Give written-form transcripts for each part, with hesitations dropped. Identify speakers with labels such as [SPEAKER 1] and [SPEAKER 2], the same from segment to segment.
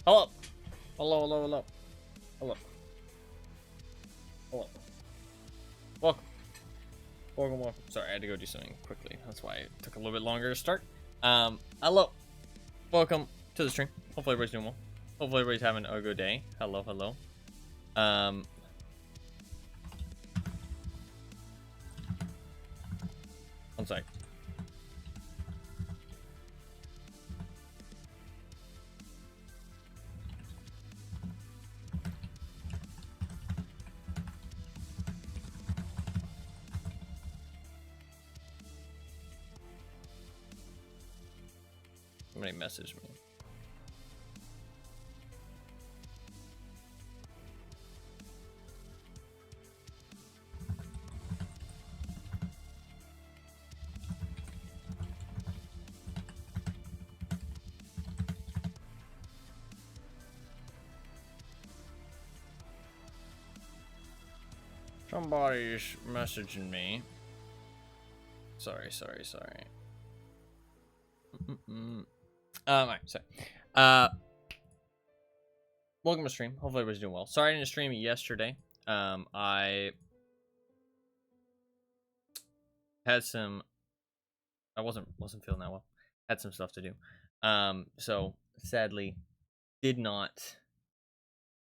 [SPEAKER 1] Hello. Hello, hello, hello. Hello. Hello. Welcome. Welcome, welcome. Sorry, I had to go do something quickly. That's why it took a little bit longer to start. Hello. Welcome to the stream. Hopefully everybody's doing well. Hopefully everybody's having a good day. Hello, hello. One sec. Somebody messaged me. Somebody's messaging me. Sorry. Alright, sorry. Welcome to stream. Hopefully everybody's doing well. Sorry I didn't stream yesterday. I had some. I wasn't feeling that well. Had some stuff to do. So sadly, did not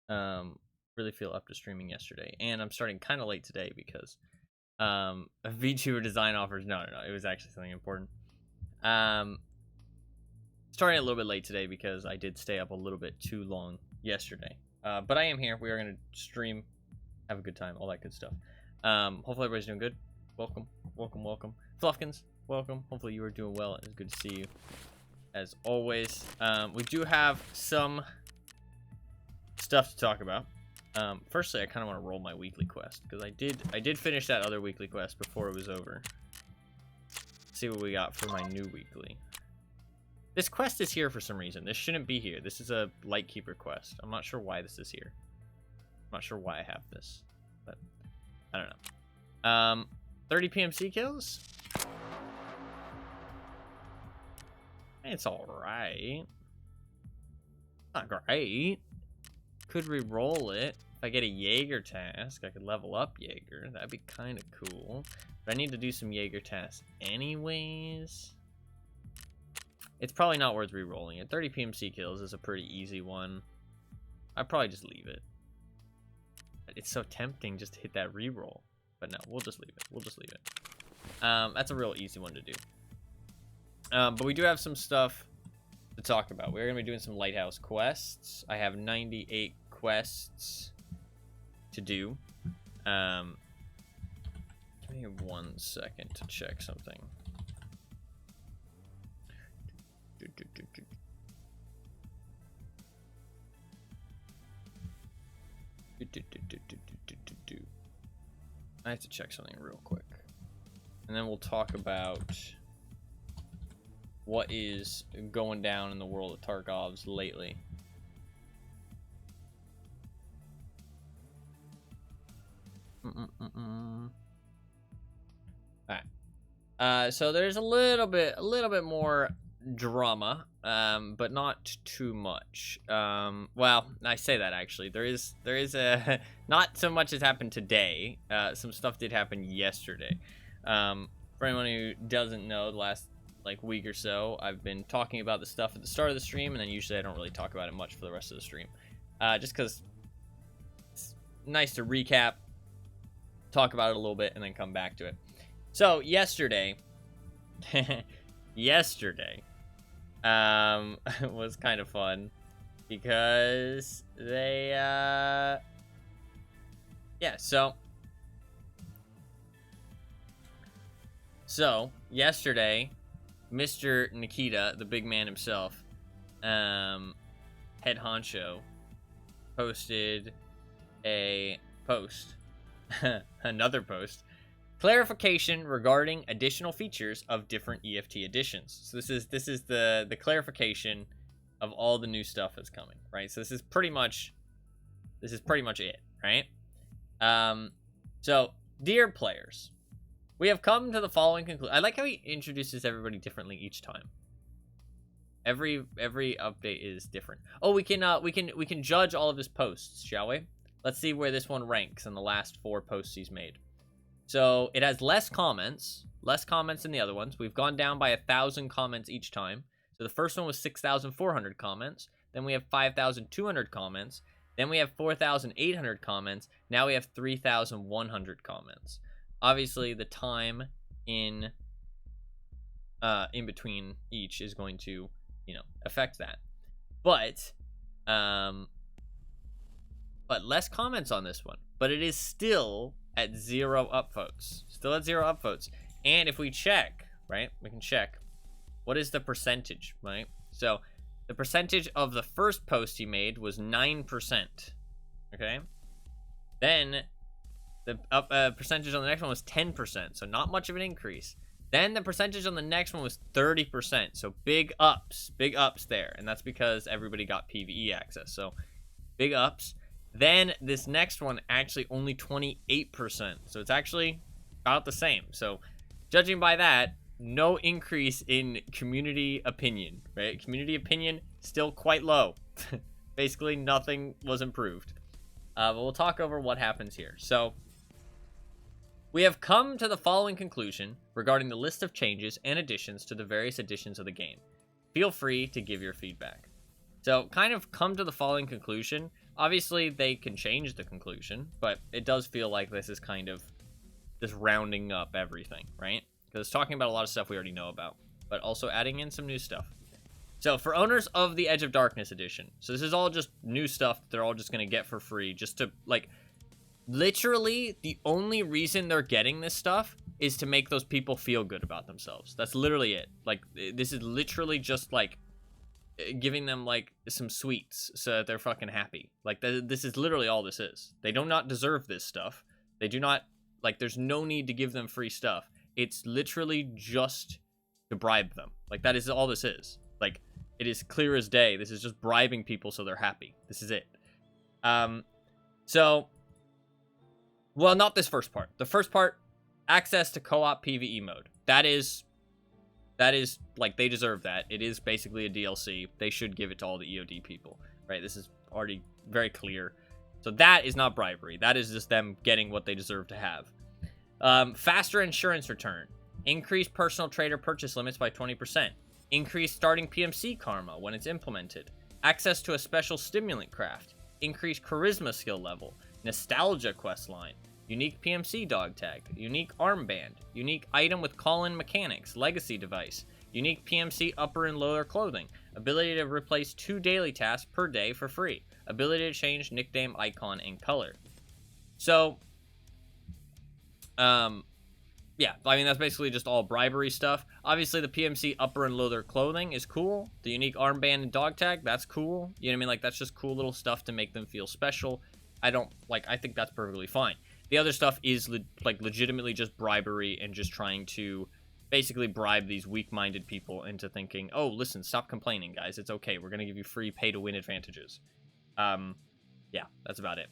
[SPEAKER 1] really feel up to streaming yesterday, and I'm starting kind of late today because a VTuber design offers. No, it was actually something important. Starting a little bit late today because I did stay up a little bit too long yesterday. But I am here. We are going to stream, have a good time, all that good stuff. Hopefully everybody's doing good. Welcome. Fluffkins, welcome. Hopefully you are doing well. It's good to see you, as always. We do have some stuff to talk about. Firstly, I kind of want to roll my weekly quest because I did finish that other weekly quest before it was over. See what we got for my new weekly. This quest is here for some reason. This shouldn't be here. This is a Lightkeeper quest. I'm not sure why this is here. I'm not sure why I have this, but I don't know. 30 PMC kills? It's alright. Not great. Could re-roll it. If I get a Jaeger task, I could level up Jaeger. That'd be kind of cool. But I need to do some Jaeger tasks anyways. It's probably not worth re-rolling it. 30 PMC kills is a pretty easy one. I'd probably just leave it. It's so tempting just to hit that re-roll. But no, we'll just leave it. That's a real easy one to do. But we do have some stuff to talk about. We're going to be doing some Lighthouse quests. I have 98 quests to do. Give me 1 second to check something. I have to check something real quick, and then we'll talk about what is going down in the world of Tarkovs lately. Alright. So there's a little bit more drama, but not too much. Well, I say that actually. There is a not so much has happened today. Some stuff did happen yesterday. For anyone who doesn't know, the last week or so, I've been talking about the stuff at the start of the stream, and then usually I don't really talk about it much for the rest of the stream. Just because it's nice to recap, talk about it a little bit, and then come back to it. So yesterday was kind of fun because they so yesterday Mr. Nikita, the big man himself, head honcho, posted a post another post, clarification regarding additional features of different EFT editions. So this is the clarification of all the new stuff that's coming, right? So this is pretty much it, right? So dear players, we have come to the following conclusion. I like how he introduces everybody differently each time. Every update is different. Oh, we can judge all of his posts, shall we? Let's see where this one ranks in the last 4 posts he's made. So it has less comments than the other ones. We've gone down by 1,000 comments each time. So the first one was 6,400 comments. Then we have 5,200 comments. Then we have 4,800 comments. Now we have 3,100 comments. Obviously, the time in between each is going to, affect that. But less comments on this one. But it is still at 0 upvotes. Still at 0 upvotes. And if we check, right, we can check what is the percentage, right? So the percentage of the first post he made was 9%. Okay. Then the percentage on the next one was 10%. So not much of an increase. Then the percentage on the next one was 30%. So big ups there. And that's because everybody got PvE access. So big ups. Then this next one actually only 28%. So it's actually about the same. So judging by that, no increase in community opinion, right? Community opinion still quite low. Basically nothing was improved. But we'll talk over what happens here. So we have come to the following conclusion regarding the list of changes and additions to the various editions of the game. Feel free to give your feedback. So kind of come to the following conclusion. Obviously, they can change the conclusion, but it does feel like this is kind of just rounding up everything, right? Because it's talking about a lot of stuff we already know about, but also adding in some new stuff. So for owners of the Edge of Darkness edition, so this is all just new stuff that they're all just going to get for free, just to, like, literally the only reason they're getting this stuff is to make those people feel good about themselves. That's literally it. Like, this is literally just, like, giving them, like, some sweets so that they're fucking happy. Like, this is literally all this is. They do not deserve this stuff. They do not, like, there's no need to give them free stuff. It's literally just to bribe them. Like, that is all this is. Like, it is clear as day. This is just bribing people so they're happy. This is it. So, well, not this first part. The first part, access to co-op PvE mode. That is, like, they deserve that. It is basically a DLC. They should give it to all the EOD people, right? This is already very clear. So that is not bribery. That is just them getting what they deserve to have. Faster insurance return. Increase personal trader purchase limits by 20%. Increase starting PMC karma when it's implemented. Access to a special stimulant craft. Increase charisma skill level. Nostalgia questline. Unique PMC dog tag. Unique armband. Unique item with call-in mechanics. Legacy device. Unique PMC upper and lower clothing. Ability to replace 2 daily tasks per day for free. Ability to change nickname, icon, and color. So, yeah, I mean, that's basically just all bribery stuff. Obviously, the PMC upper and lower clothing is cool. The unique armband and dog tag, that's cool. You know what I mean? Like, that's just cool little stuff to make them feel special. I think that's perfectly fine. The other stuff is, legitimately just bribery and just trying to basically bribe these weak-minded people into thinking, oh, listen, stop complaining, guys. It's okay. We're going to give you free pay-to-win advantages. Yeah, that's about it.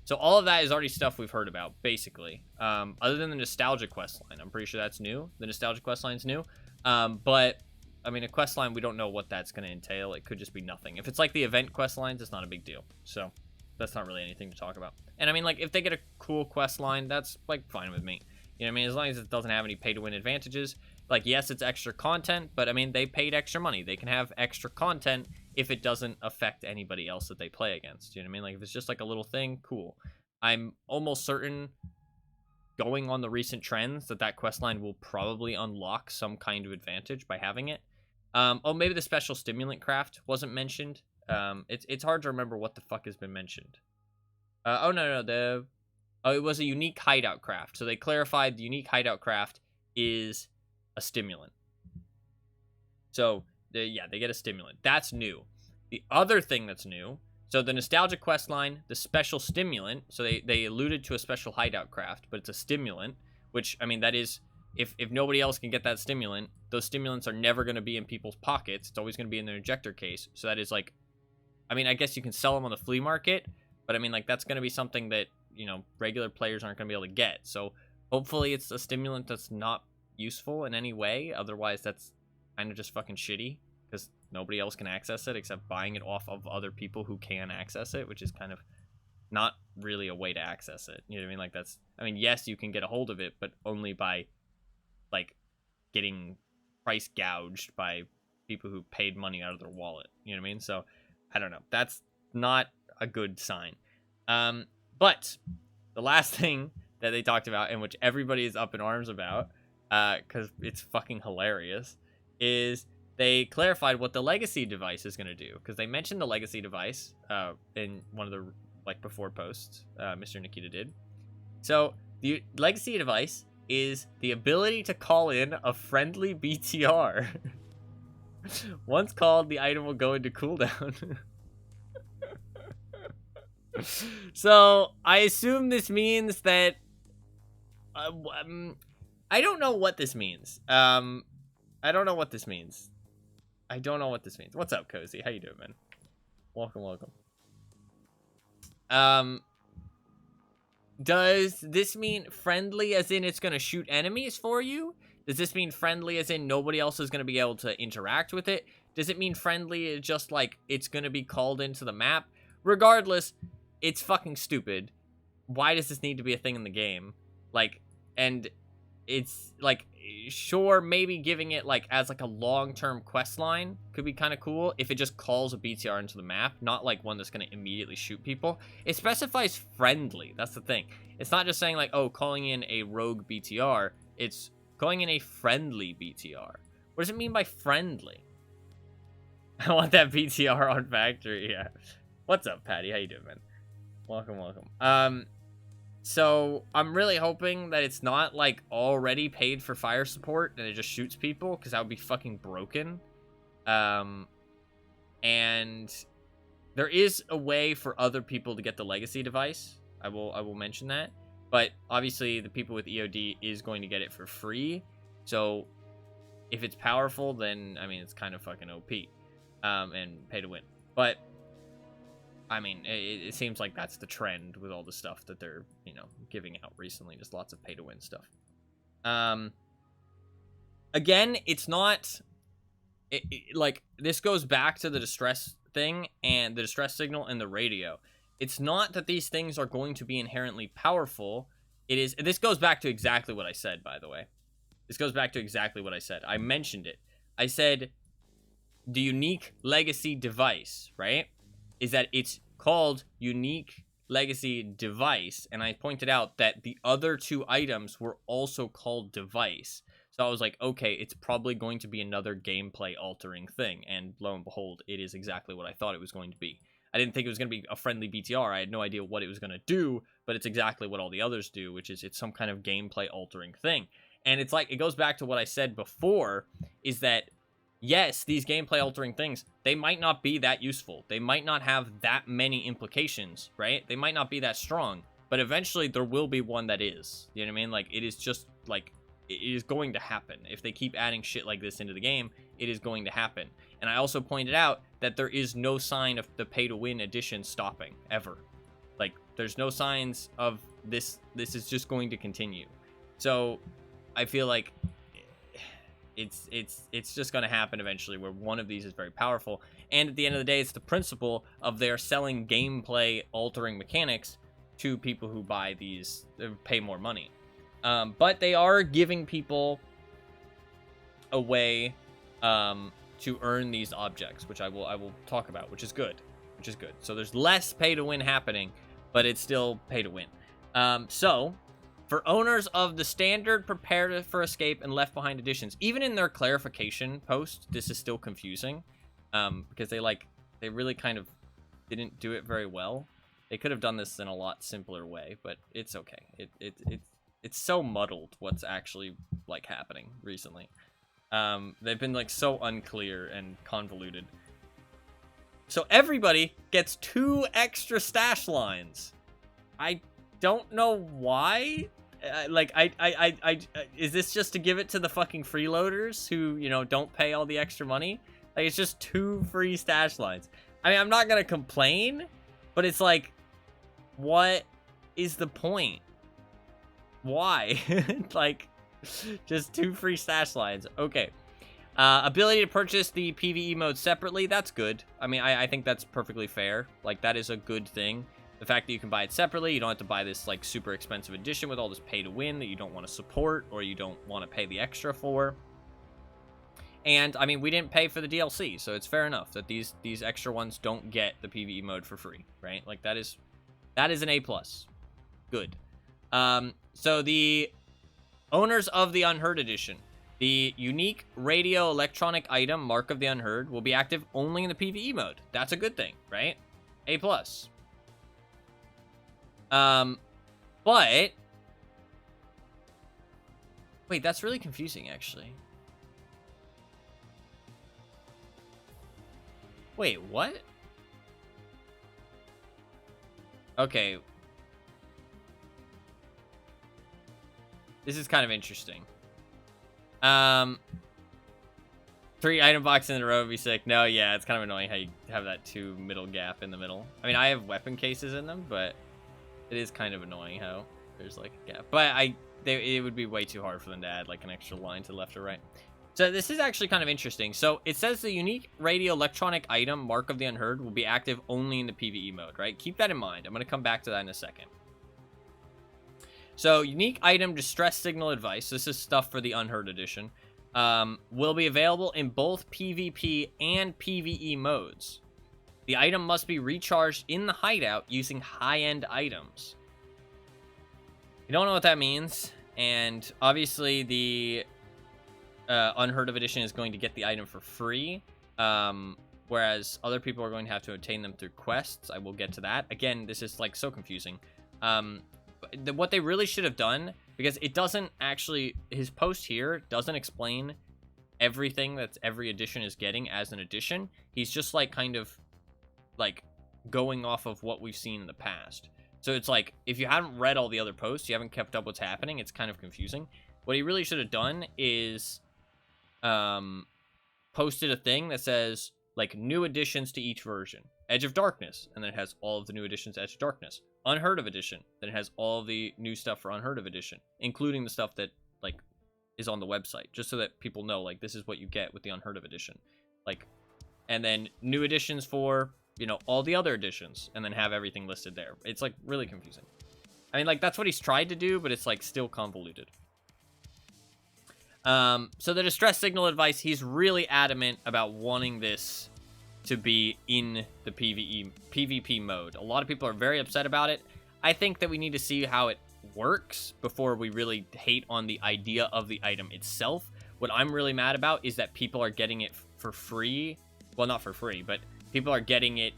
[SPEAKER 1] So all of that is already stuff we've heard about, basically. Other than the Nostalgia questline. I'm pretty sure that's new. The Nostalgia questline's new. But, I mean, a questline, we don't know what that's going to entail. It could just be nothing. If it's like the event questlines, it's not a big deal. So, that's not really anything to talk about. And, I mean, like, if they get a cool questline, that's, like, fine with me. You know what I mean? As long as it doesn't have any pay-to-win advantages. Like, yes, it's extra content, but, I mean, they paid extra money. They can have extra content if it doesn't affect anybody else that they play against. You know what I mean? Like, if it's just, like, a little thing, cool. I'm almost certain, going on the recent trends, that questline will probably unlock some kind of advantage by having it. Oh, maybe the special stimulant craft wasn't mentioned. It's hard to remember what the fuck has been mentioned. It was a unique hideout craft. So they clarified the unique hideout craft is a stimulant. So, yeah, they get a stimulant. That's new. The other thing that's new, so the Nostalgia questline, the special stimulant, so they alluded to a special hideout craft, but it's a stimulant, which, I mean, that is, if nobody else can get that stimulant, those stimulants are never going to be in people's pockets. It's always going to be in their ejector case. So that is, like, I mean, I guess you can sell them on the flea market, but, I mean, like, that's going to be something that, you know, regular players aren't going to be able to get. So hopefully it's a stimulant that's not useful in any way. Otherwise, that's kind of just fucking shitty, because nobody else can access it except buying it off of other people who can access it, which is kind of not really a way to access it. You know what I mean? Like, that's, I mean, yes, you can get a hold of it, but only by, like, getting price gouged by people who paid money out of their wallet. You know what I mean? So, I don't know. That's not a good sign. But the last thing that they talked about, and which everybody is up in arms about, because it's fucking hilarious, is they clarified what the legacy device is going to do. Because they mentioned the legacy device in one of the, like, before posts Mr. Nikita did. So the legacy device is the ability to call in a friendly BTR. Once called, the item will go into cooldown. So I assume this means that I don't know what this means. I don't know what this means. What's up, Cozy? How you doing, man? Welcome. Does this mean friendly as in it's gonna shoot enemies for you? Does this mean friendly as in nobody else is gonna be able to interact with it? Does it mean friendly just like it's gonna be called into the map? Regardless, it's fucking stupid. Why does this need to be a thing in the game? Like, and it's like, sure, maybe giving it like as like a long-term quest line could be kind of cool if it just calls a BTR into the map, not like one that's going to immediately shoot people. It specifies friendly. That's the thing. It's not just saying like, oh, calling in a rogue BTR. It's calling in a friendly BTR. What does it mean by friendly? I want that BTR on factory. Yeah. What's up, Patty? How you doing, man? Welcome. So I'm really hoping that it's not like already paid for fire support and it just shoots people, because that would be fucking broken. And there is a way for other people to get the legacy device. I will mention that. But obviously the people with EOD is going to get it for free. So if it's powerful, then I mean it's kind of fucking OP. And pay to win. But I mean, it seems like that's the trend with all the stuff that they're, you know, giving out recently. Just lots of pay-to-win stuff. Again, it's not... like, this goes back to the distress thing and the distress signal and the radio. It's not that these things are going to be inherently powerful. It is... This goes back to exactly what I said, by the way. This goes back to exactly what I said. I mentioned it. I said the unique legacy device, right? Is that it's called unique legacy device, and I pointed out that the other two items were also called device. So I was like, okay, it's probably going to be another gameplay altering thing, and lo and behold, it is exactly what I thought it was going to be. I didn't think it was going to be a friendly BTR. I had no idea what it was going to do, but it's exactly what all the others do, which is it's some kind of gameplay altering thing. And it's like, it goes back to what I said before, is that yes, these gameplay altering things, they might not be that useful. They might not have that many implications, right? They might not be that strong, but eventually there will be one that is. You know what I mean? Like, it is just, like, it is going to happen. If they keep adding shit like this into the game, it is going to happen. And I also pointed out that there is no sign of the pay-to-win edition stopping, ever. Like, there's no signs of this is just going to continue. So, I feel like it's just going to happen eventually where one of these is very powerful. And at the end of the day, it's the principle of they're selling gameplay altering mechanics to people who buy these, pay more money. But they are giving people a way to earn these objects, which I will talk about, which is good. So there's less pay to win happening, but it's still pay to win. So for owners of the standard Prepare for Escape and Left Behind editions, even in their clarification post, this is still confusing, because they really kind of didn't do it very well. They could have done this in a lot simpler way, but it's okay. It's so muddled what's actually like happening recently. They've been like so unclear and convoluted. So everybody gets 2 extra stash lines. I don't know why. Is this just to give it to the fucking freeloaders who, you know, don't pay all the extra money? Like, it's just 2 free stash lines. I mean, I'm not gonna complain, but it's like, what is the point? Why? Like, Just 2 free stash lines. Okay. Ability to purchase the PvE mode separately, that's good. I mean, I think that's perfectly fair. Like, that is a good thing. The fact that you can buy it separately, you don't have to buy this, like, super expensive edition with all this pay-to-win that you don't want to support or you don't want to pay the extra for. And, I mean, we didn't pay for the DLC, so it's fair enough that these extra ones don't get the PvE mode for free, right? Like, that is an A+. Good. So the owners of the Unheard Edition, the unique radio electronic item, Mark of the Unheard, will be active only in the PvE mode. That's a good thing, right? A+. But... Wait, that's really confusing, actually. Wait, what? Okay. This is kind of interesting. 3 item boxes in a row would be sick. No, yeah, it's kind of annoying how you have that 2 middle gap in the middle. I mean, I have weapon cases in them, but it is kind of annoying how there's like a gap. But it would be way too hard for them to add like an extra line to the left or right. So this is actually kind of interesting. So it says the unique radio electronic item, Mark of the Unheard, will be active only in the PvE mode, right? Keep that in mind. I'm going to come back to that in a second. So unique item distress signal advice. This is stuff for the Unheard edition. Will be available in both PvP and PvE modes. The item must be recharged in the hideout using high-end items. You don't know what that means. And obviously the... Unheard of edition is going to get the item for free, whereas other people are going to have to obtain them through quests. I will get to that. Again, this is like so confusing. What they really should have done, because it doesn't actually, his post here doesn't explain everything that every edition is getting as an edition. He's just like kind of like going off of what we've seen in the past. So it's like, if you haven't read all the other posts, you haven't kept up what's happening, it's kind of confusing. What he really should have done is posted a thing that says like new additions to each version. Edge of Darkness, and then it has all of the new additions to Edge of Darkness. Unheard of Edition, then it has all the new stuff for Unheard of Edition, including the stuff that like is on the website, just so that people know like this is what you get with the Unheard of Edition. Like, and then new editions for, you know, all the other editions, and then have everything listed there. It's like really confusing. I mean, like, that's what he's tried to do, but it's like still convoluted. So the distress signal advice, he's really adamant about wanting this to be in the PvP mode. A lot of people are very upset about it. I think that we need to see how it works before we really hate on the idea of the item itself. What I'm really mad about is that people are getting it for free. Well, not for free, but people are getting it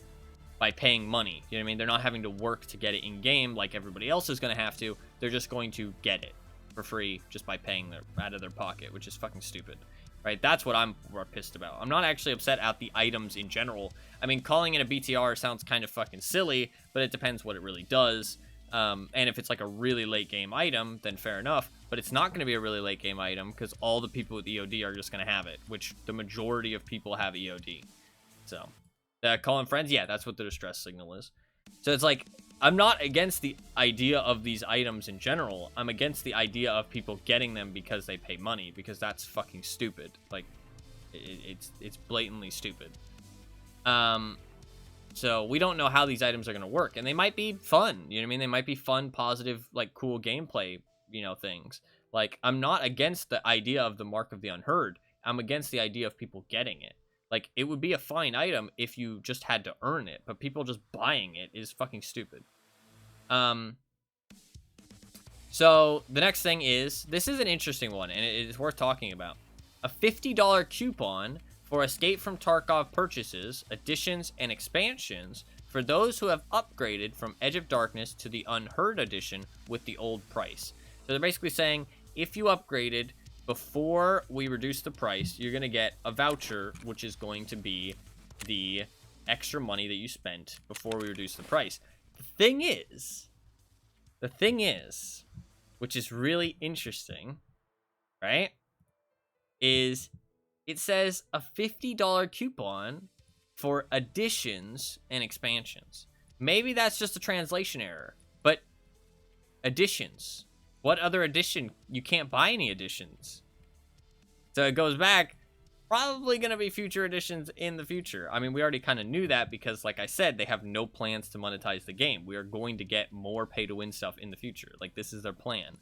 [SPEAKER 1] by paying money. You know what I mean? They're not having to work to get it in-game like everybody else is going to have to. They're just going to get it for free just by paying out of their pocket, which is fucking stupid, right? That's what I'm more pissed about. I'm not actually upset at the items in general. I mean, calling it a BTR sounds kind of fucking silly, but it depends what it really does. And if it's like a really late game item, then fair enough, but it's not going to be a really late game item because all the people with EOD are just going to have it, which the majority of people have EOD. So, calling friends, yeah, that's what the distress signal is. So it's like, I'm not against the idea of these items in general. I'm against the idea of people getting them because they pay money, because that's fucking stupid. Like, it's blatantly stupid. So we don't know how these items are going to work, and they might be fun. You know what I mean? They might be fun, positive, like cool gameplay, you know, things. Like, I'm not against the idea of the Mark of the Unheard. I'm against the idea of people getting it. Like, it would be a fine item if you just had to earn it, but people just buying it is fucking stupid. So the next thing is, this is an interesting one, and it is worth talking about. A $50 coupon for Escape from Tarkov purchases, additions, and expansions for those who have upgraded from Edge of Darkness to the Unheard edition with the old price. So they're basically saying, if you upgraded before we reduce the price, you're going to get a voucher, which is going to be the extra money that you spent before we reduce the price. The thing is, which is really interesting, right, is it says a $50 coupon for additions and expansions. Maybe that's just a translation error, but additions. What other edition? You can't buy any editions. So it goes back, probably going to be future editions in the future. I mean, we already kind of knew that because, like I said, they have no plans to monetize the game. We are going to get more pay-to-win stuff in the future. Like, this is their plan.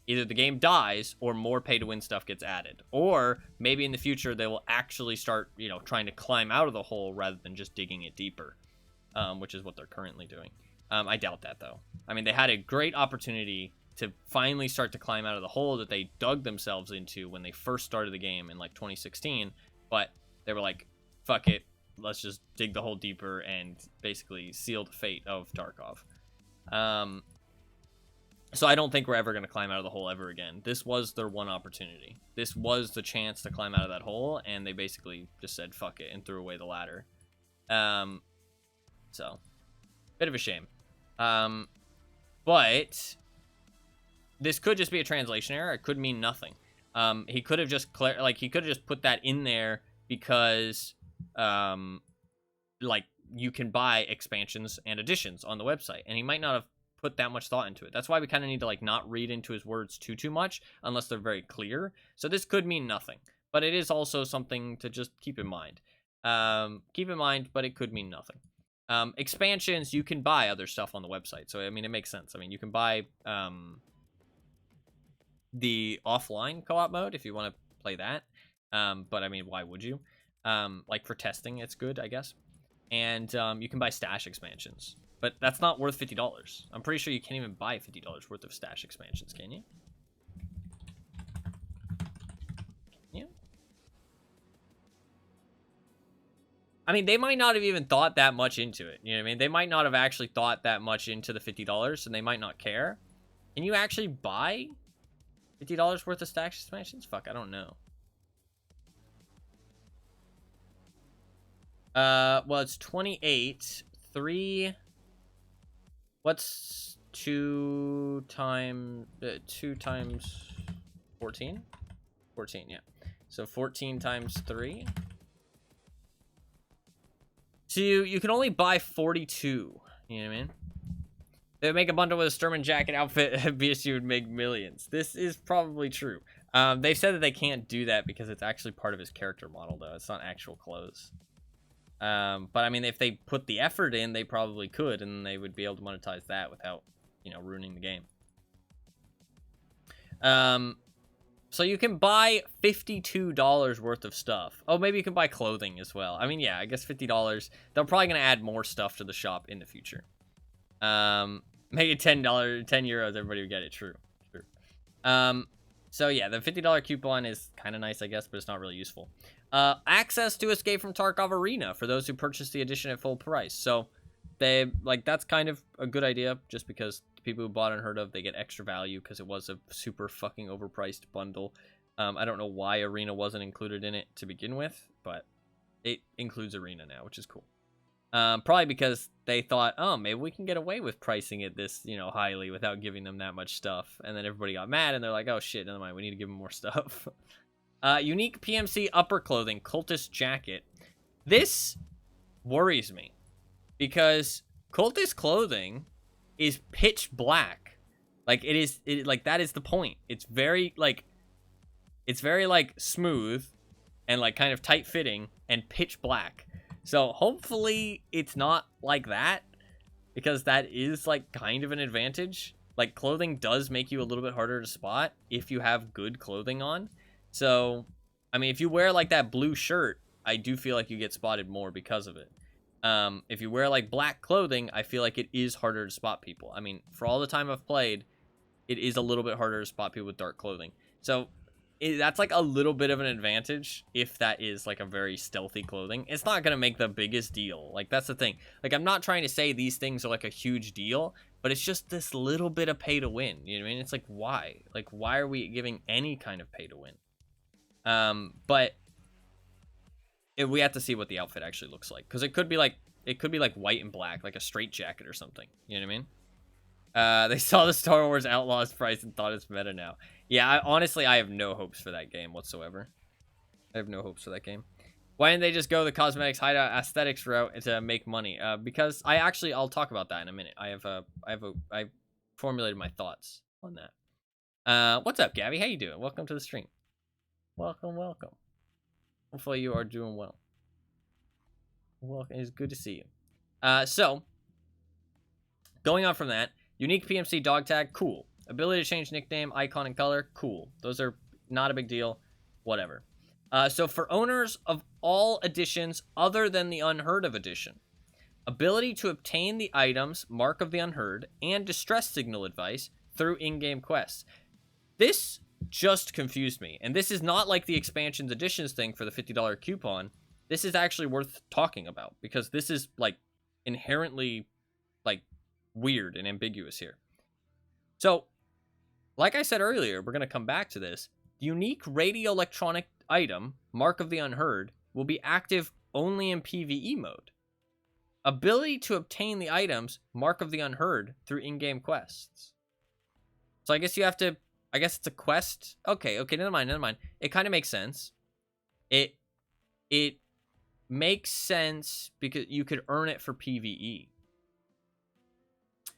[SPEAKER 1] Either the game dies or more pay-to-win stuff gets added. Or maybe in the future they will actually start, you know, trying to climb out of the hole rather than just digging it deeper, which is what they're currently doing. I doubt that, though. I mean, they had a great opportunity to finally start to climb out of the hole that they dug themselves into when they first started the game in, like, 2016. But they were like, fuck it, let's just dig the hole deeper and basically seal the fate of Tarkov. So I don't think we're ever going to climb out of the hole ever again. This was their one opportunity. This was the chance to climb out of that hole, and they basically just said fuck it and threw away the ladder. So, bit of a shame. But this could just be a translation error. It could mean nothing. He could have just he could have just put that in there because like you can buy expansions and additions on the website, and he might not have put that much thought into it. That's why we kind of need to like not read into his words too much unless they're very clear. So this could mean nothing, but it is also something to just keep in mind. Keep in mind, but it could mean nothing. Expansions, you can buy other stuff on the website, so I mean it makes sense. I mean, you can buy the offline co-op mode if you want to play that, but I mean, why would you? Like for testing, it's good, I guess. And you can buy stash expansions, but that's not worth $50. I'm pretty sure you can't even buy $50 worth of stash expansions, can you? Yeah. I mean, they might not have even thought that much into it. You know what I mean? They might not have actually thought that much into the $50, and they might not care. Can you actually buy $50 worth of stash expansions? Fuck, I don't know. Well, it's 28. 3. What's 2 times 14? 14, yeah. So 14 times 3. So you can only buy 42. You know what I mean? They would make a bundle with a Sturman jacket outfit, BSU would make millions. This is probably true. They've said that they can't do that because it's actually part of his character model, though. It's not actual clothes. But I mean, if they put the effort in, they probably could, and they would be able to monetize that without, you know, ruining the game. So you can buy $52 worth of stuff. Oh, maybe you can buy clothing as well. I mean, yeah, I guess $50. They're probably going to add more stuff to the shop in the future. Make it $10, 10 euros, everybody would get it. True. So yeah, the $50 coupon is kind of nice, I guess, but it's not really useful. Access to Escape from Tarkov Arena for those who purchase the edition at full price. So they that's kind of a good idea, just because the people who bought Unheard of, they get extra value because it was a super fucking overpriced bundle. I don't know why Arena wasn't included in it to begin with, but it includes Arena now, which is cool. Probably because they thought, oh, maybe we can get away with pricing it this, you know, highly without giving them that much stuff. And then everybody got mad, and they're like, oh shit, never mind, we need to give them more stuff. Unique PMC upper clothing, cultist jacket. This worries me because cultist clothing is pitch black. Like like that is the point. It's very like smooth and like kind of tight fitting and pitch black. So hopefully it's not like that, because that is like kind of an advantage. Like clothing does make you a little bit harder to spot if you have good clothing on. So, I mean, if you wear like that blue shirt, I do feel like you get spotted more because of it. If you wear like black clothing, I feel like it is harder to spot people. I mean, for all the time I've played, it is a little bit harder to spot people with dark clothing. So that's like a little bit of an advantage if that is like a very stealthy clothing. It's not going to make the biggest deal. Like, that's the thing. Like, I'm not trying to say these things are like a huge deal, but it's just this little bit of pay to win. You know what I mean? It's like, why? Like, why are we giving any kind of pay to win? But we have to see what the outfit actually looks like, because it could be like white and black, like a straight jacket or something. You know what I mean? They saw the Star Wars Outlaws price and thought it's meta now. Yeah, honestly, I have no hopes for that game whatsoever. I have no hopes for that game. Why didn't they just go the cosmetics hideout aesthetics route to make money? Because I'll talk about that in a minute. I formulated my thoughts on that. What's up, Gabby? How you doing? Welcome to the stream. Welcome, welcome. Hopefully you are doing well. Welcome. It's good to see you. So, going on from that, unique PMC dog tag, cool. Ability to change nickname, icon, and color, cool. Those are not a big deal. Whatever. So for owners of all editions other than the Unheard of edition, ability to obtain the items, Mark of the Unheard, and Distress Signal advice through in-game quests. This just confused me, and this is not like the expansions editions thing for the $50 coupon. This is actually worth talking about, because this is, like, inherently, like, weird and ambiguous here. So, like I said earlier, we're going to come back to this. The unique radio electronic item, Mark of the Unheard, will be active only in PvE mode. Ability to obtain the items, Mark of the Unheard, through in-game quests. So I guess you have to... I guess it's a quest. Okay, never mind. It kind of makes sense. It makes sense because you could earn it for PvE.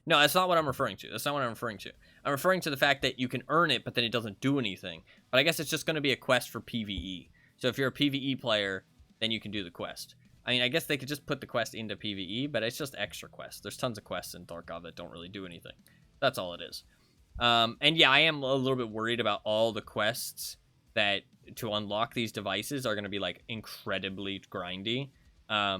[SPEAKER 1] No, that's not what I'm referring to. I'm referring to the fact that you can earn it, but then it doesn't do anything. But I guess it's just going to be a quest for PvE. So if you're a PvE player, then you can do the quest. I mean, I guess they could just put the quest into PvE, but it's just extra quests. There's tons of quests in Tarkov that don't really do anything. That's all it is. And yeah, I am a little bit worried about all the quests that to unlock these devices are going to be like incredibly grindy. I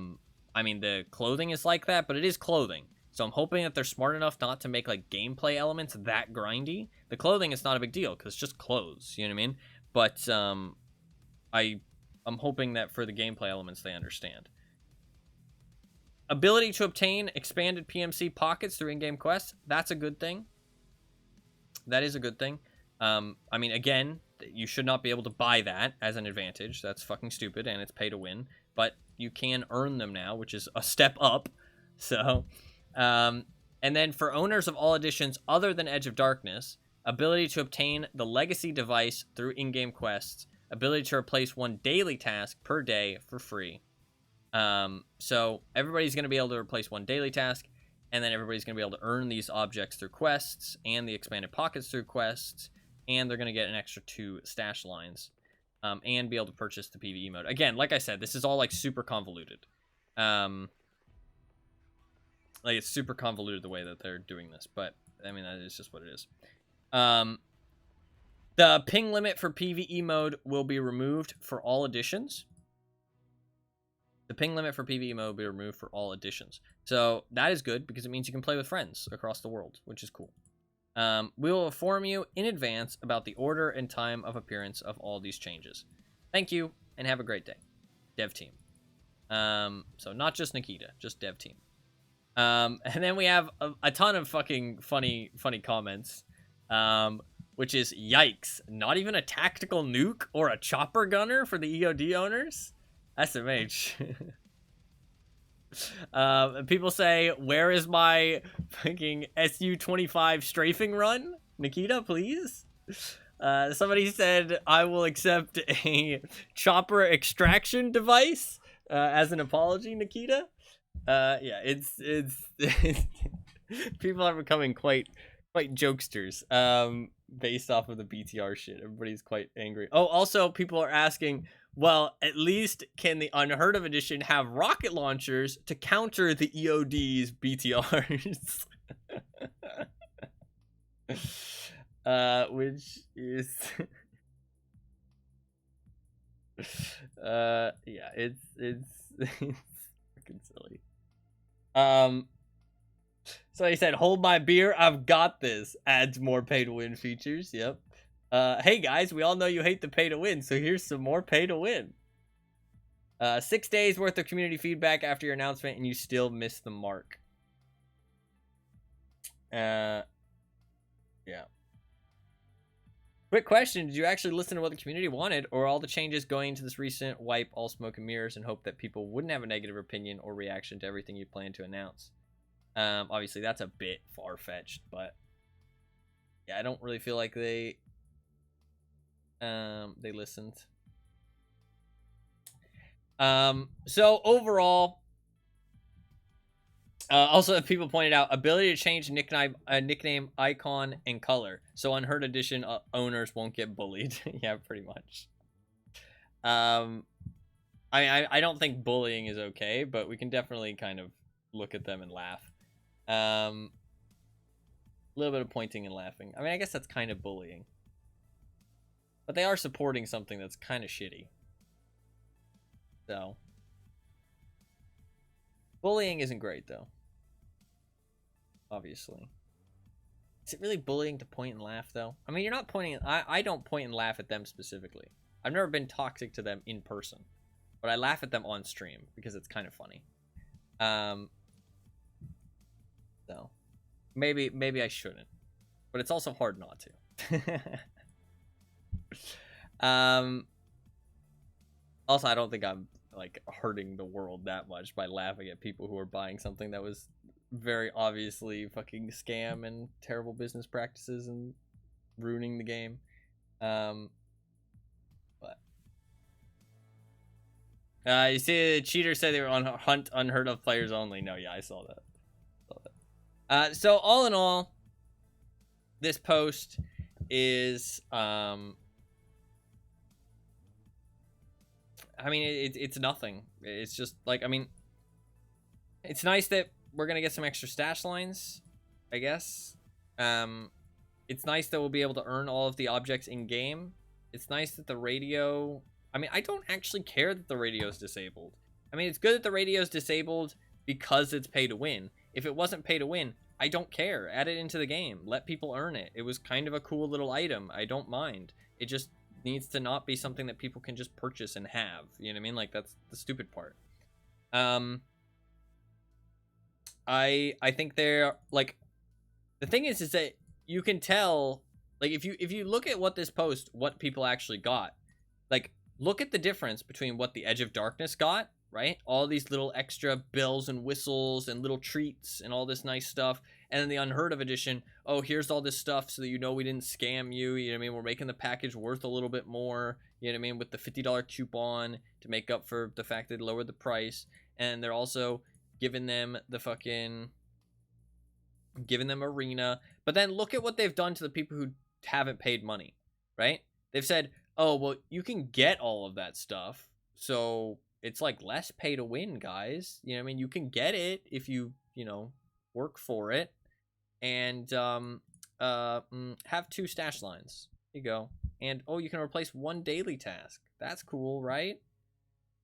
[SPEAKER 1] mean, the clothing is like that, but it is clothing. So I'm hoping that they're smart enough not to make like gameplay elements that grindy. The clothing is not a big deal because it's just clothes, you know what I mean? But I'm hoping that for the gameplay elements they understand. Ability to obtain expanded PMC pockets through in-game quests, that's a good thing. That is a good thing. I mean, again, you should not be able to buy that as an advantage. That's fucking stupid, and it's pay to win. But you can earn them now, which is a step up. So, and then for owners of all editions other than Edge of Darkness, ability to obtain the Legacy device through in-game quests, ability to replace one daily task per day for free. So everybody's going to be able to replace one daily task. And then everybody's going to be able to earn these objects through quests and the expanded pockets through quests. And they're going to get an extra 2 stash lines. And be able to purchase the PvE mode. Again, like I said, this is all like super convoluted. Like it's super convoluted the way that they're doing this. But, I mean, that is just what it is. The ping limit for PvE mode will be removed for all editions. The ping limit for PvE mode will be removed for all editions. So that is good because it means you can play with friends across the world, which is cool. We will inform you in advance about the order and time of appearance of all these changes. Thank you, and have a great day. Dev team. So not just Nikita, just dev team. And then we have a ton of fucking funny comments. Which is, yikes, not even a tactical nuke or a chopper gunner for the EOD owners? SMH. People say, where is my fucking SU-25 strafing run? Nikita, please? Somebody said, I will accept a chopper extraction device as an apology, Nikita. Yeah, it's people are becoming quite jokesters based off of the BTR shit. Everybody's quite angry. Oh, also, people are asking, well, at least can the Unheard of edition have rocket launchers to counter the EOD's BTRs? Which is... yeah, it's freaking silly. So he said, hold my beer, I've got this. Adds more pay-to-win features, yep. Hey guys, we all know you hate the pay-to-win, so here's some more pay-to-win. 6 days worth of community feedback after your announcement, and you still missed the mark. Yeah. Quick question, did you actually listen to what the community wanted, or are all the changes going to this recent wipe all smoke and mirrors and hope that people wouldn't have a negative opinion or reaction to everything you plan to announce? Obviously that's a bit far-fetched, but yeah, I don't really feel like they listened. So overall, Also, people pointed out ability to change nickname icon and color, so Unheard Edition owners won't get bullied. Yeah, pretty much. I don't think bullying is okay, but we can definitely kind of look at them and laugh. A little bit of pointing and laughing. I mean, I guess that's kind of bullying, but they are supporting something that's kind of shitty. So bullying isn't great, though. Obviously. Is it really bullying to point and laugh, though? I mean, you're not pointing... I don't point and laugh at them specifically. I've never been toxic to them in person. But I laugh at them on stream because it's kind of funny. So, maybe I shouldn't. But it's also hard not to. Also, I don't think I'm, like, hurting the world that much by laughing at people who are buying something that was very obviously fucking scam and terrible business practices and ruining the game. But you see, the cheater said they were on hunt unheard of players only. No, yeah, I saw that. So all in all, this post is I mean, it's nothing. It's just like, I mean, it's nice that we're gonna get some extra stash lines, I guess. It's nice that we'll be able to earn all of the objects in game. It's nice that the radio... I mean, I don't actually care that the radio is disabled. I mean, it's good that the radio is disabled because it's pay to win. If it wasn't pay to win, I don't care. Add it into the game. Let people earn it. It was kind of a cool little item. I don't mind. It just needs to not be something that people can just purchase and have. You know what I mean? Like, that's the stupid part. I think they're, like... The thing is that you can tell, like, if you look at what this post, what people actually got, like, look at the difference between what the Edge of Darkness got, right? All these little extra bells and whistles and little treats and all this nice stuff. And then the Unheard of edition, oh, here's all this stuff so that you know we didn't scam you. You know what I mean? We're making the package worth a little bit more, you know what I mean? With the $50 coupon to make up for the fact they lowered the price. And they're also giving them the fucking... giving them arena. But then look at what they've done to the people who haven't paid money, right? They've said, oh, well, you can get all of that stuff, so it's like less pay to win, guys. You know what I mean? You can get it if you know, work for it. And have 2 stash lines. Here you go. And oh, you can replace 1 daily task. That's cool, right?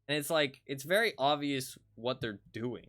[SPEAKER 1] And it's like, it's very obvious what they're doing.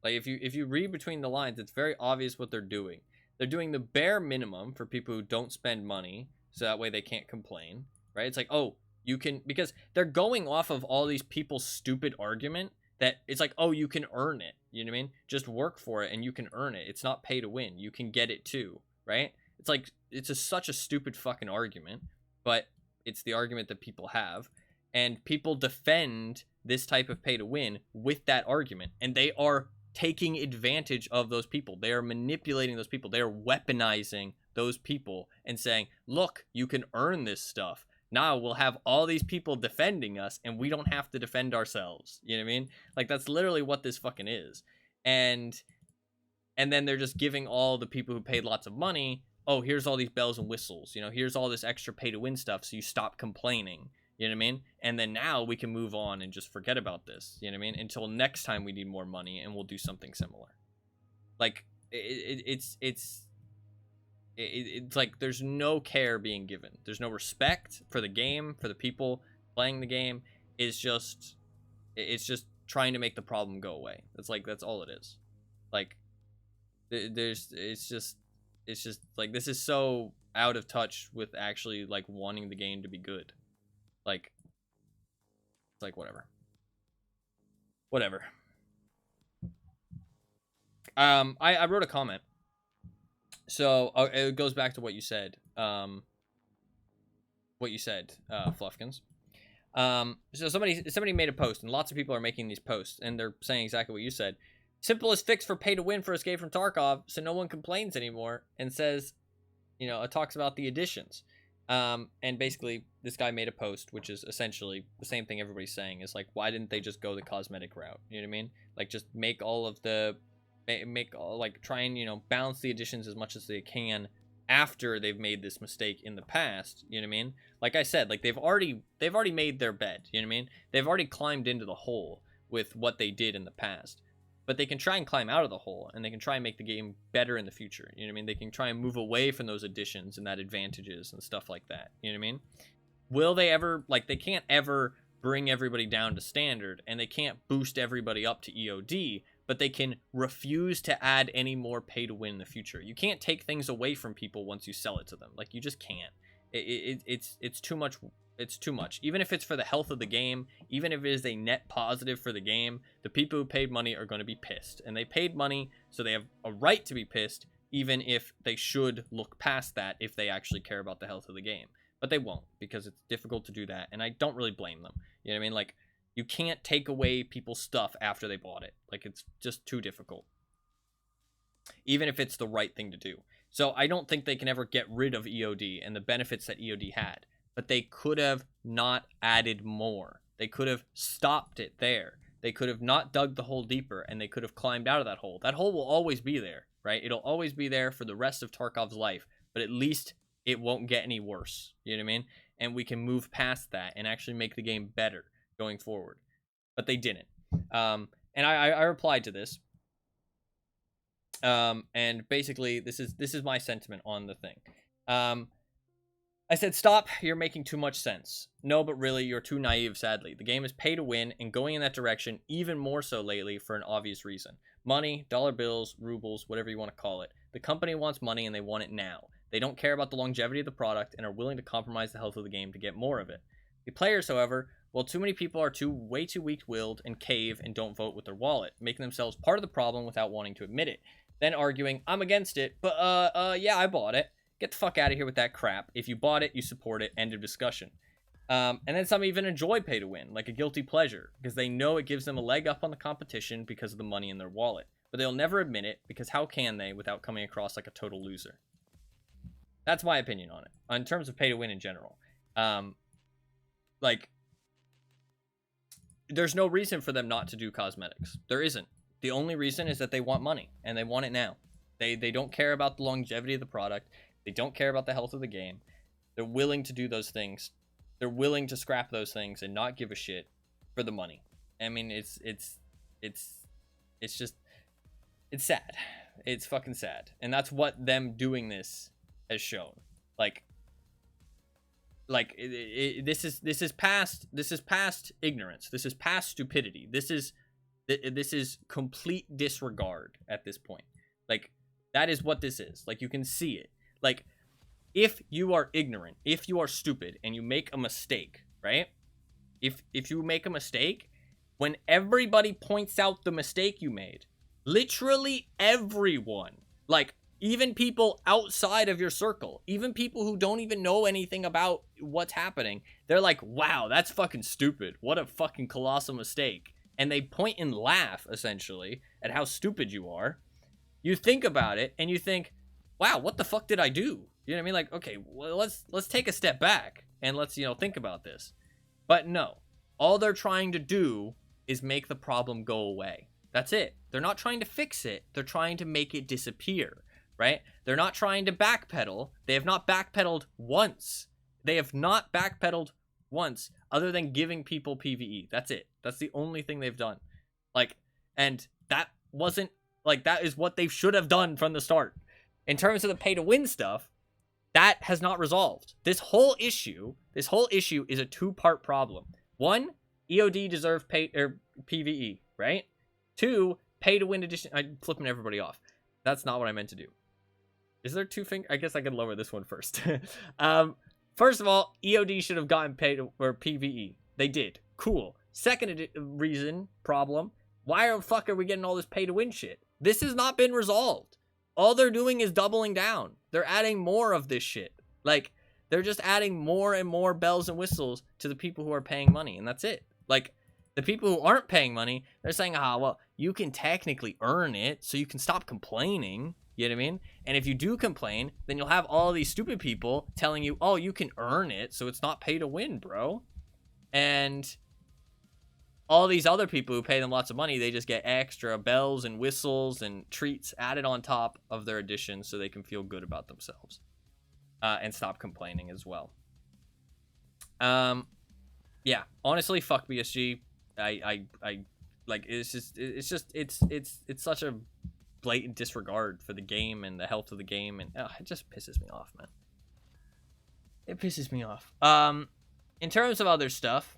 [SPEAKER 1] Like, if you read between the lines, it's very obvious what they're doing. They're doing the bare minimum for people who don't spend money, so that way they can't complain, right? It's like, oh, you can... Because they're going off of all these people's stupid argument that it's like, oh, you can earn it. You know what I mean? Just work for it and you can earn it. It's not pay to win. You can get it too, right? It's like, it's such a stupid fucking argument, but it's the argument that people have. And people defend this type of pay to win with that argument. And they are taking advantage of those people. They are manipulating those people. They are weaponizing those people and saying, look, you can earn this stuff. Now we'll have all these people defending us and we don't have to defend ourselves. You know what I mean? Like, that's literally what this fucking is. And then they're just giving all the people who paid lots of money, oh, here's all these bells and whistles. You know, here's all this extra pay to win stuff so you stop complaining. You know what I mean? And then now we can move on and just forget about this. You know what I mean? Until next time we need more money and we'll do something similar. Like, it's like there's no care being given. There's no respect for the game, for the people playing the game. It's just trying to make the problem go away. That's all it is. Like, it's just like, this is so out of touch with actually, like, wanting the game to be good. Like, it's like, whatever. I wrote a comment. So it goes back to what you said. Fluffkins. So somebody made a post, and lots of people are making these posts, and they're saying exactly what you said. Simplest fix for pay to win for Escape from Tarkov, so no one complains anymore, and says, you know, it talks about the additions. And basically, this guy made a post, which is essentially the same thing everybody's saying, is like, why didn't they just go the cosmetic route? You know what I mean? Like, just make all of the make like try and, you know, balance the additions as much as they can after they've made this mistake in the past. You know what I mean? Like I said, like they've already made their bed. You know what I mean? They've already climbed into the hole with what they did in the past. But they can try and climb out of the hole, and they can try and make the game better in the future. You know what I mean? They can try and move away from those additions and that advantages and stuff like that. You know what I mean? Will they ever, like, they can't ever bring everybody down to standard, and they can't boost everybody up to EOD, but they can refuse to add any more pay to win in the future. You can't take things away from people once you sell it to them. Like, you just can't. It's too much. It's too much. Even if it's for the health of the game, even if it is a net positive for the game, the people who paid money are going to be pissed. And they paid money, so they have a right to be pissed, even if they should look past that if they actually care about the health of the game. But they won't, because it's difficult to do that, and I don't really blame them. You know what I mean? Like, you can't take away people's stuff after they bought it. Like, it's just too difficult. Even if it's the right thing to do. So I don't think they can ever get rid of EOD and the benefits that EOD had. But they could have not added more. They could have stopped it there. They could have not dug the hole deeper, and they could have climbed out of that hole. That hole will always be there, right? It'll always be there for the rest of Tarkov's life, but at least it won't get any worse. You know what I mean? And we can move past that and actually make the game better going forward. But they didn't. And I replied to this. And basically, this is my sentiment on the thing. I said, stop, you're making too much sense. No, but really, you're too naive, sadly. The game is pay to win, and going in that direction, even more so lately, for an obvious reason. Money, dollar bills, rubles, whatever you want to call it. The company wants money, and they want it now. They don't care about the longevity of the product, and are willing to compromise the health of the game to get more of it. The players, however, well, too many people are way too weak-willed and cave and don't vote with their wallet, making themselves part of the problem without wanting to admit it. Then arguing, I'm against it, but, yeah, I bought it. Get the fuck out of here with that crap. If you bought it, you support it. End of discussion. And then some even enjoy pay to win, like a guilty pleasure, because they know it gives them a leg up on the competition because of the money in their wallet. But they'll never admit it, because how can they without coming across like a total loser? That's my opinion on it. In terms of pay to win in general. Like, there's no reason for them not to do cosmetics. There isn't. The only reason is that they want money, and they want it now. They don't care about the longevity of the product. They don't care about the health of the game. They're willing to do those things. They're willing to scrap those things and not give a shit for the money. I mean, it's just, it's sad. It's fucking sad. And that's what them doing this has shown. Like this is past ignorance. This is past stupidity. This is complete disregard at this point. Like, that is what this is. Like, you can see it. Like, if you are ignorant, if you are stupid, and you make a mistake, right? If you make a mistake, when everybody points out the mistake you made, literally everyone, like, even people outside of your circle, even people who don't even know anything about what's happening, they're like, wow, that's fucking stupid. What a fucking colossal mistake. And they point and laugh, essentially, at how stupid you are. You think about it, and you think, wow, what the fuck did I do? You know what I mean? Like, okay, well, let's take a step back and let's, you know, think about this. But no, all they're trying to do is make the problem go away. That's it. They're not trying to fix it. They're trying to make it disappear, right? They're not trying to backpedal. They have not backpedaled once. They have not backpedaled once other than giving people PvE. That's it. That's the only thing they've done. Like, and that wasn't, like, that is what they should have done from the start. In terms of the pay-to-win stuff, that has not resolved. This whole issue is a two-part problem. One, EOD deserves PvE, right? Two, pay-to-win edition. I'm flipping everybody off. That's not what I meant to do. Is there two fingers? I guess I could lower this one first. First of all, EOD should have gotten or PvE. They did. Cool. Second problem, why the fuck are we getting all this pay-to-win shit? This has not been resolved. All they're doing is doubling down. They're adding more of this shit. Like, they're just adding more and more bells and whistles to the people who are paying money, and that's it. Like, the people who aren't paying money, they're saying, well, you can technically earn it, so you can stop complaining. You know what I mean? And if you do complain, then you'll have all these stupid people telling you, oh, you can earn it, so it's not pay to win, bro. And all these other people who pay them lots of money, they just get extra bells and whistles and treats added on top of their additions so they can feel good about themselves and stop complaining as well. Yeah, honestly, fuck BSG. I like, it's such a blatant disregard for the game and the health of the game, and it just pisses me off, man. It pisses me off. In terms of other stuff,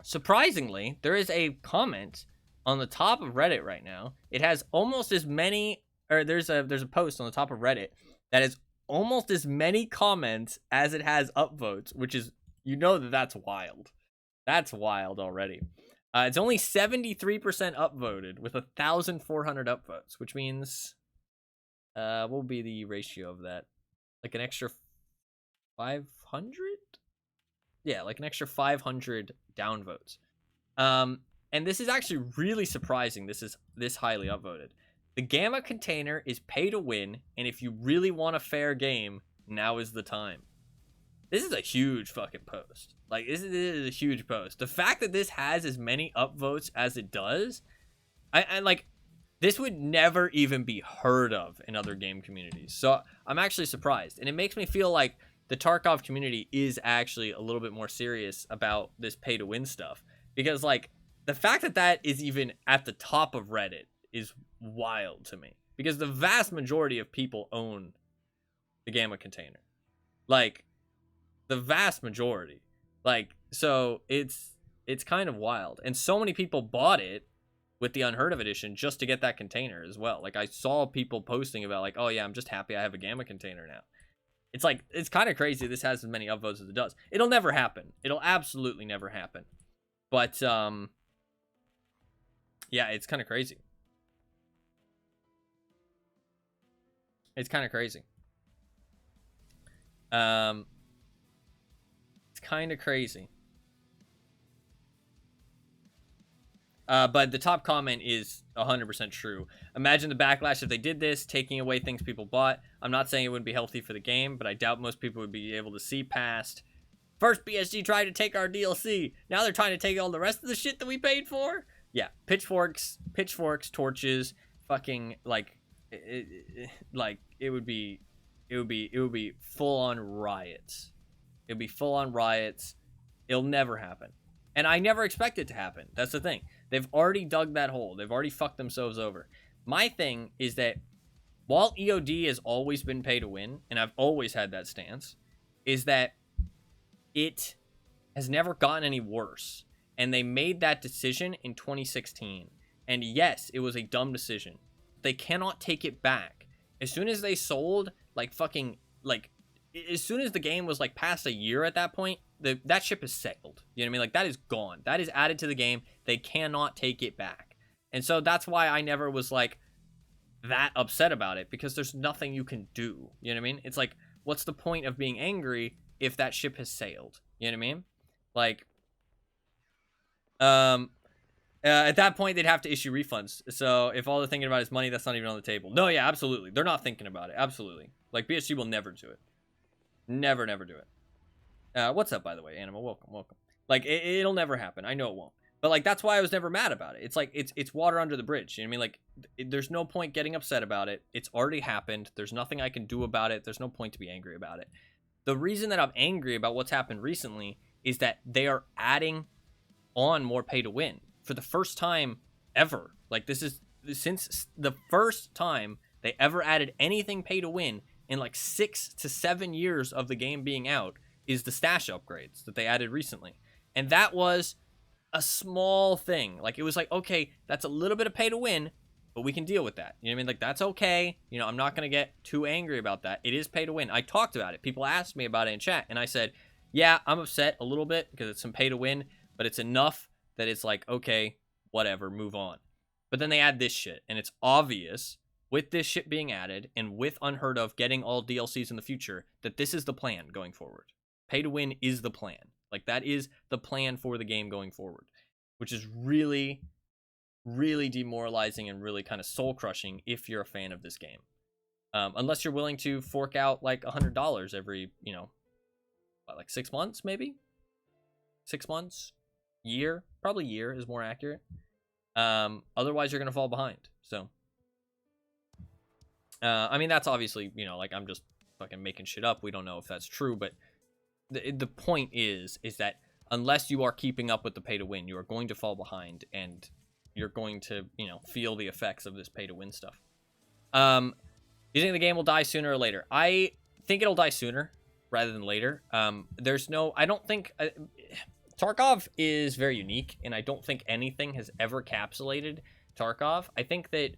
[SPEAKER 1] surprisingly, there is a comment on the top of Reddit right now. It has almost as many, or there's a post on the top of Reddit that has almost as many comments as it has upvotes, which is, you know, that's wild. That's wild already. It's only 73% upvoted with 1,400 upvotes, which means, what will be the ratio of that? Like an extra 500? Yeah, like an extra 500 downvotes. And this is actually really surprising. This is this highly upvoted. The Gamma container is pay to win, and if you really want a fair game, now is the time. This is a huge fucking post. Like, this is a huge post. The fact that this has as many upvotes as it does, I like, this would never even be heard of in other game communities. So I'm actually surprised. And it makes me feel like the Tarkov community is actually a little bit more serious about this pay to win stuff. Because, like, the fact that that is even at the top of Reddit is wild to me. Because the vast majority of people own the Gamma container. Like, the vast majority. Like, so it's kind of wild. And so many people bought it with the Unheard of edition just to get that container as well. Like, I saw people posting about, like, oh yeah, I'm just happy I have a Gamma container now. It's like, it's kind of crazy this has as many upvotes as it does. It'll never happen. It'll absolutely never happen. But, yeah, it's kind of crazy. It's kind of crazy. It's kind of crazy. But the top comment is 100% true. Imagine the backlash if they did this, taking away things people bought. I'm not saying it wouldn't be healthy for the game, but I doubt most people would be able to see past. First, BSG tried to take our DLC. Now they're trying to take all the rest of the shit that we paid for. Yeah, pitchforks, torches, fucking, like, it would be full on riots. It would be full on riots. It'll never happen. And I never expect it to happen. That's the thing. They've already dug that hole. They've already fucked themselves over. My thing is that while EOD has always been pay to win, and I've always had that stance, is that it has never gotten any worse. And they made that decision in 2016. And yes, it was a dumb decision. They cannot take it back. As soon as they sold, like, fucking, like, as soon as the game was, like, past a year at that point, that ship is sailed. You know what I mean? Like, that is gone. That is added to the game. They cannot take it back. And so that's why I never was, like, that upset about it, because there's nothing you can do. You know what I mean? It's like, what's the point of being angry if that ship has sailed? You know what I mean? Like, at that point, they'd have to issue refunds. So if all they're thinking about is money, that's not even on the table. No, yeah, absolutely. They're not thinking about it. Absolutely. Like, BSG will never do it. Never do it. What's up, by the way, Anima? Welcome. Like, it'll never happen. I know it won't. But, like, that's why I was never mad about it. It's like, it's water under the bridge. You know what I mean? Like, there's no point getting upset about it. It's already happened. There's nothing I can do about it. There's no point to be angry about it. The reason that I'm angry about what's happened recently is that they are adding on more pay to win for the first time ever. Like, this is since the first time they ever added anything pay to win in like 6 to 7 years of the game being out is the stash upgrades that they added recently. And that was a small thing. Like, it was like, okay, that's a little bit of pay to win, but we can deal with that. You know what I mean? Like, that's okay. You know, I'm not going to get too angry about that. It is pay to win. I talked about it. People asked me about it in chat, and I said, yeah, I'm upset a little bit because it's some pay to win, but it's enough that it's like, okay, whatever, move on. But then they add this shit, and it's obvious with this shit being added and with Unheard of getting all DLCs in the future that this is the plan going forward. Pay to win is the plan. Like, that is the plan for the game going forward, which is really, really demoralizing and really kind of soul crushing if you're a fan of this game. Unless you're willing to fork out like $100 every, you know, what, like 6 months, maybe 6 months. year, probably year is more accurate. Otherwise, you're going to fall behind. So, I mean, that's obviously, like I'm just fucking making shit up. We don't know if that's true, but the point is that unless you are keeping up with the pay to win, you are going to fall behind, and you're going to, feel the effects of this pay to win stuff. You think the game will die sooner or later? I think it'll die sooner rather than later. I don't think Tarkov is very unique, and I don't think anything has ever capsulated Tarkov. I think that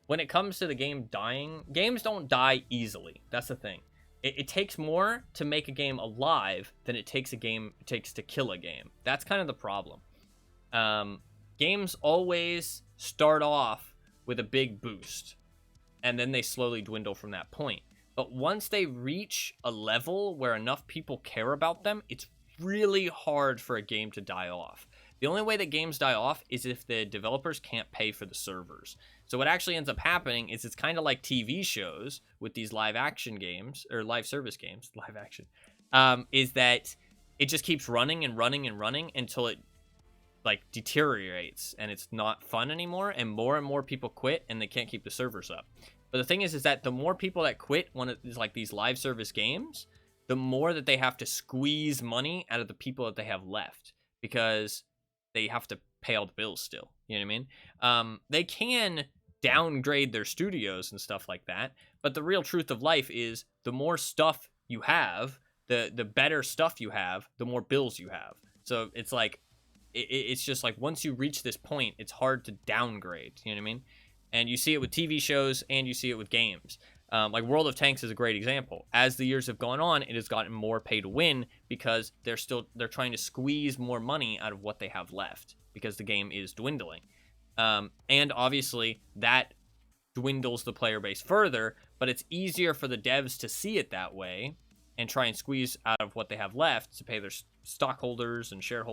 [SPEAKER 1] when it comes to the game dying, games don't die easily. That's the thing. It takes more to make a game alive than it takes to kill a game. That's kind of the problem. Games always start off with a big boost, and then they slowly dwindle from that point. But once they reach a level where enough people care about them, it's really hard for a game to die off. The only way that games die off is if the developers can't pay for the servers. So what actually ends up happening is it's kind of like TV shows with these live action games, or live service games, live action, is that it just keeps running and running and running until it like deteriorates and it's not fun anymore, and more people quit and they can't keep the servers up. But the thing is that the more people that quit when it's like these live service games, the more that they have to squeeze money out of the people that they have left, because they have to pay all the bills still. You know what I mean? They can downgrade their studios and stuff like that, but the real truth of life is the more stuff you have, the better stuff you have, the more bills you have. So it's like, it's just like once you reach this point, it's hard to downgrade. You know what I mean? And you see it with TV shows and you see it with games. Like World of Tanks is a great example. As the years have gone on, it has gotten more pay to win because they're trying to squeeze more money out of what they have left because the game is dwindling. And obviously that dwindles the player base further, but it's easier for the devs to see it that way and try and squeeze out of what they have left to pay their stockholders and shareholders